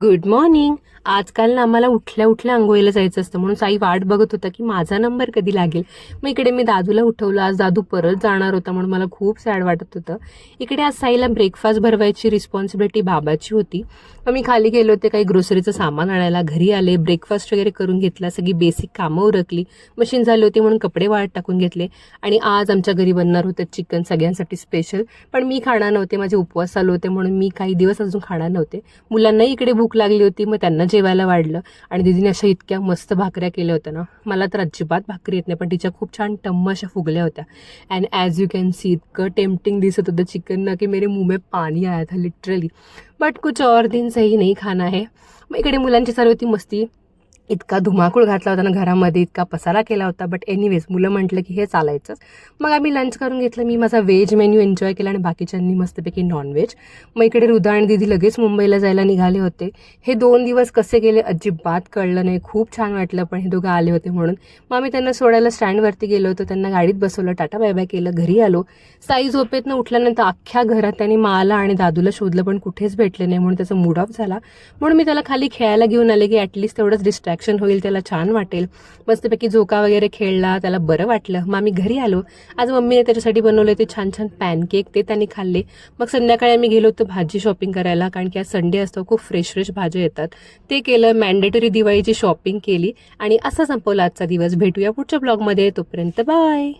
Good morning. आजकाल ना आम्हाला उठल्या उठल्या अंघोळीला जायचं असतं, म्हणून साई वाट बघत होता की माझा नंबर कधी लागेल. मग इकडे मी दादूला उठवलं. आज दादू परत जाणार होता म्हणून मला खूप सॅड वाटत होतं. इकडे आज साईला ब्रेकफास्ट भरवायची रिस्पॉन्सिबिलिटी बाबाची होती. मग मी खाली गेले होते काही ग्रोसरीचं सामान आणायला. घरी आले, ब्रेकफास्ट वगैरे करून घेतला, सगळी बेसिक कामं उरकली, मशीन झाली होती म्हणून कपडे वाळत टाकून घेतले. आणि आज आमच्या घरी बनणार होतं चिकन, सगळ्यांसाठी स्पेशल. पण मी खाणार नव्हते, माझे उपवास चालू होते म्हणून मी काही दिवस अजून खाणार नव्हते. मुलांनाही इकडे भूक लागली होती, मग त्यांना जेवायला वाढलं. आणि दीदीने अशा इतक्या मस्त भाकऱ्या केल्या होत्या ना, मला तर अजिबात भाकरी येत नाही, पण तिच्या खूप छान टम्म अशा फुगल्या होत्या. And as you can see इतकं टेम्पटिंग दिसत होतं चिकन ना की मेरे मुंह में पानी आया था लिटरली. बट कुछ और दिन सही नहीं खाना है. मग इकडे मुलांची चालू होती मस्ती. इतका धुमाकूळ घातला होता ना घरामध्ये, इतका पसारा केला होता. बट एनिवेज मुलं म्हटलं की हे चालायचंच. मग आम्ही लंच करून घेतलं. मी माझा व्हेज मेन्यू एन्जॉय केला आणि बाकीच्यांनी मस्तपैकी नॉनव्हेज. मग इकडे रुदा आणि दीदी लगेच मुंबईला जायला निघाले होते. हे 2 दिवस कसे गेले अजिबात कळलं नाही. खूप छान वाटलं पण हे दोघं आले होते म्हणून. मग आम्ही त्यांना सोडायला स्टँडवरती गेलो होतो, त्यांना गाडीत बसवलं, टाटा बाय बाय केलं, घरी आलो. साई झोपेतनं उठल्यानंतर अख्ख्या घरात त्यांनी मला आणि दादूला शोधलं पण कुठेच भेटले नाही, म्हणून त्याचा मूड ऑफ झाला. म्हणून मी त्याला खाली खेळायला घेऊन आले की ॲटलिस्ट तेवढंच डिस्ट्रॅक्शन होईल, त्याला छान वाटेल. मस्तपैकी झोका वगैरे खेळला, त्याला बरं वाटलं. मग आम्ही घरी आलो. आज मम्मीने त्याच्यासाठी बनवले ते छान छान पॅनकेक, ते त्यांनी खाल्ले. मग संध्याकाळी आम्ही गेलो होतो भाजी शॉपिंग करायला, कारण की आज संडे असतो, खूप फ्रेश फ्रेश भाज्या येतात. ते केलं, मॅन्डेटरी दिवाळीची शॉपिंग केली आणि असं संपवला आजचा दिवस. भेटूया पुढच्या ब्लॉगमध्ये, तोपर्यंत बाय.